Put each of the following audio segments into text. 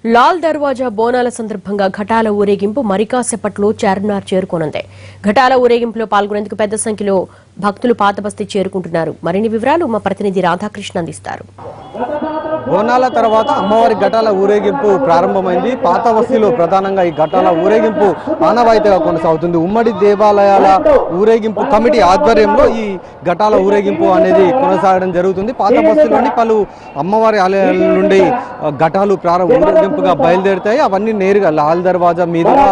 లాల్ దర్వాజా బోనాల సందర్భంగా ఘటాల ఊరేగింపు మరికాసేపట్లో చార్మినార్ చేరుకోనుంది. ఘటాల ఊరేగింపులో పాల్గొనేందుకు పెద్ద సంఖ్యలో భక్తులు పాతబస్తీ చేరుకుంటున్నారు. మరిన్ని వివరాలు మా ప్రతినిధి రాధాకృష్ణ అందిస్తారు. బోనాల తర్వాత అమ్మవారి ఘటాల ఊరేగింపు ప్రారంభమైంది. పాత బస్తీలో ప్రధానంగా ఈ ఘటాల ఊరేగింపు ఆనవాయితీగా కొనసాగుతుంది. ఉమ్మడి దేవాలయాల ఊరేగింపు కమిటీ ఆధ్వర్యంలో ఈ ఘటాల ఊరేగింపు అనేది కొనసాగడం జరుగుతుంది. పాత బస్తీలోని పలు అమ్మవారి ఆలయాల నుండి ఘటాలు ఊరేగింపుగా బయలుదేరుతాయి. అవన్నీ నేరుగా లాల్ దర్వాజా మీదుగా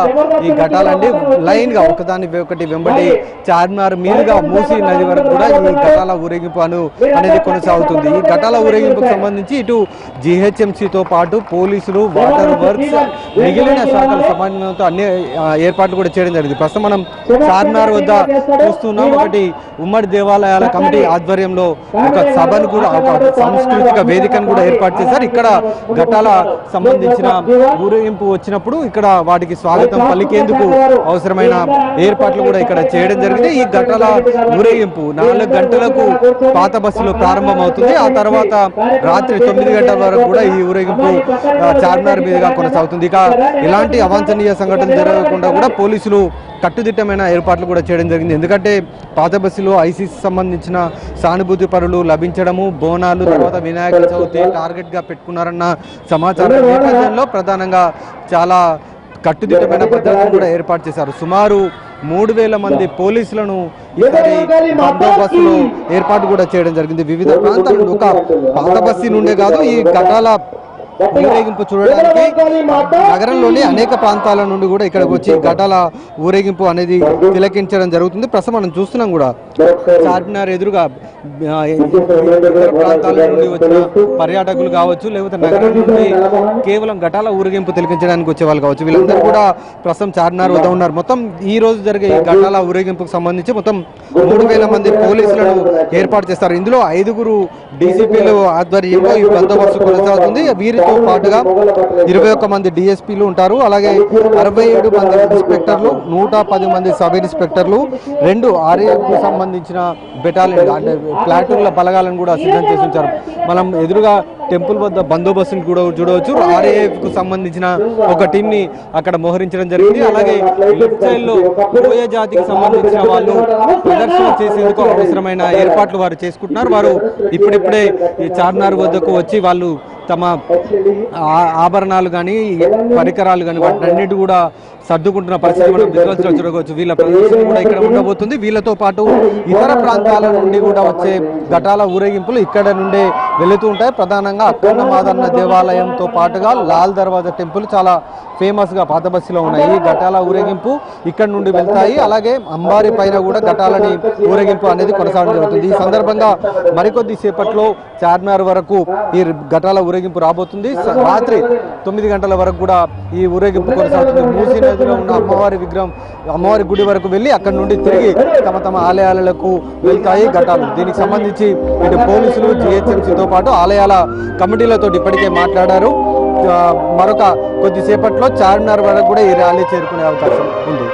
ఈ ఘటాలన్నీ లైన్ గా ఒకదాని ఒకటి వెంబడి చార్మినార్ మీదుగా మూసీ నది వరకు కూడా ఈ ఘటాల ఊరేగింపు అనేది కొనసాగుతుంది. ఈ ఘటాల ఊరేగింపుకు సంబంధించి ఇటు జిహెచ్ఎంసీతో పాటు పోలీసులు, వాటర్ వర్క్స్, మిగిలిన శాఖల సమన్వయంతో అన్ని ఏర్పాట్లు కూడా చేయడం జరిగింది. ప్రస్తుతం మనం చార్మినార్ వద్ద చూస్తున్నాం. ఒకటి ఉమ్మడి దేవాలయాల కమిటీ ఆధ్వర్యంలో ఒక సభను కూడా, ఒక సాంస్కృతిక వేదికను కూడా ఏర్పాటు చేశారు. ఇక్కడ ఘటాల సంబంధించిన ఊరేగింపు వచ్చినప్పుడు ఇక్కడ వాటికి స్వాగతం పలికేందుకు అవసరమైన ఏర్పాట్లు కూడా ఇక్కడ చేయడం జరిగింది. ఈ ఘటాల ఊరేగింపు 4 గంటలకు పాత బస్సులో ప్రారంభమవుతుంది. ఆ తర్వాత రాత్రి 9 గంటల వరకు కూడా ఈ ఊరేగింపు చార్మినార్ మీదుగా కొనసాగుతుంది. ఇక ఎలాంటి అవాంఛనీయ సంఘటనలు జరగకుండా కూడా పోలీసులు కట్టుదిట్టమైన ఏర్పాట్లు కూడా చేయడం జరిగింది. ఎందుకంటే పాత బస్సులో ఐసీసీ సంబంధించిన సానుభూతి పరులు లభించడము, బోనాలు, తర్వాత వినాయక చవితి టార్గెట్ గా పెట్టుకున్నారన్న సమాచారం నేపథ్యంలో ప్రధానంగా చాలా కట్టుదిట్టమైన భద్రతను కూడా ఏర్పాటు చేశారు. సుమారు 3000 మంది పోలీసులను ఈసారి బందోబస్తులో ఏర్పాటు కూడా చేయడం జరిగింది. వివిధ ప్రాంతాల నుండి, ఒక పాత బస్తీ నుండే కాదు, ఈ ఘటాల ఊరేగింపు చూడడానికి నగరంలోని అనేక ప్రాంతాల నుండి కూడా ఇక్కడికి వచ్చి ఘటాల ఊరేగింపు అనేది తిలకించడం జరుగుతుంది. ప్రస్తుతం మనం చూస్తున్నాం కూడా చార్మినార్ ఎదురుగా ఇతర ప్రాంతాల నుండి వచ్చిన పర్యాటకులు కావచ్చు, లేకపోతే నగరం నుండి కేవలం ఘటాల ఊరేగింపు తిలకించడానికి వచ్చే వాళ్ళు కావచ్చు, వీళ్ళందరూ కూడా ప్రస్తుతం చార్మినార్ వద్ద ఉన్నారు. మొత్తం ఈ రోజు జరిగే ఈ ఘటాల ఊరేగింపుకు సంబంధించి మొత్తం 3000 మంది పోలీసులను ఏర్పాటు చేస్తారు. ఇందులో 5 డీసీపీలు ఆధ్వర్యంలో ఈ బందోబస్తు కొనసాగుతుంది. వీరితో పాటుగా 21 మంది డిఎస్పీలు ఉంటారు. అలాగే 67 మంది ఇన్స్పెక్టర్లు, 110 మంది సబ్ ఇన్స్పెక్టర్లు, 2 ఆర్ఏఎఫ్కు సంబంధించిన బెటాలియన్ అంటే ప్లాటూన్ల బలగాలను కూడా సిద్ధం చేసి ఉంచారు. మనం ఎదురుగా టెంపుల్ వద్ద బందోబస్తుని కూడా చూడవచ్చు. ఆర్ఏఎఫ్కు సంబంధించిన ఒక టీం ని అక్కడ మోహరించడం జరిగింది. అలాగే లెఫ్ట్ సైడ్ లో కోయ జాతికి సంబంధించిన వాళ్ళు ప్రదర్శన చేసేందుకు అవసరమైన ఏర్పాట్లు వారు చేసుకుంటున్నారు. వారు ఇప్పుడిప్పుడే ఈ చార్మినార్ వద్దకు వచ్చి వాళ్ళు తమ ఆభరణాలు కానీ, పరికరాలు కానీ వాటినన్నిటి కూడా సర్దుకుంటున్న పరిస్థితి మనం విజువల్స్ లో చూడవచ్చు. వీళ్ళ ప్రదర్శన కూడా ఇక్కడ ఉండబోతుంది. వీళ్ళతో పాటు ఇతర ప్రాంతాల నుండి కూడా వచ్చే ఘటాల ఊరేగింపులు ఇక్కడ నుండే వెళుతూ ఉంటాయి. ప్రధానంగా అక్కన్న మాదన్న దేవాలయంతో పాటుగా లాల్ దర్వాజా టెంపుల్ చాలా ఫేమస్ గా పాత బస్తీలో ఉన్నాయి. ఈ ఘటాల ఊరేగింపు ఇక్కడ నుండి వెళ్తాయి. అలాగే అంబారి పైన కూడా ఘటాలని ఊరేగింపు అనేది కొనసాగడం జరుగుతుంది. ఈ సందర్భంగా మరికొద్ది సేపట్లో చార్మినార్ వరకు ఈ ఘటాల ఊరేగింపు రాబోతుంది. రాత్రి 9 గంటల వరకు కూడా ఈ ఊరేగింపు కొనసాగుతుంది. మూసీ నదిలో ఉన్న అమ్మవారి విగ్రహం, అమ్మవారి గుడి వరకు వెళ్ళి అక్కడ నుండి తిరిగి తమ ఆలయాలకు వెళ్తాయి ఘటాలు. దీనికి సంబంధించి ఇటు పోలీసులు, జిహెచ్ఎంసీతో పాటు ఆలయాల కమిటీలతో ఇప్పటికే మాట్లాడారు. మరొక కొద్దిసేపట్లో చార్మినార్ వరకు కూడా ఈ ర్యాలీ చేరుకునే అవకాశం ఉంది.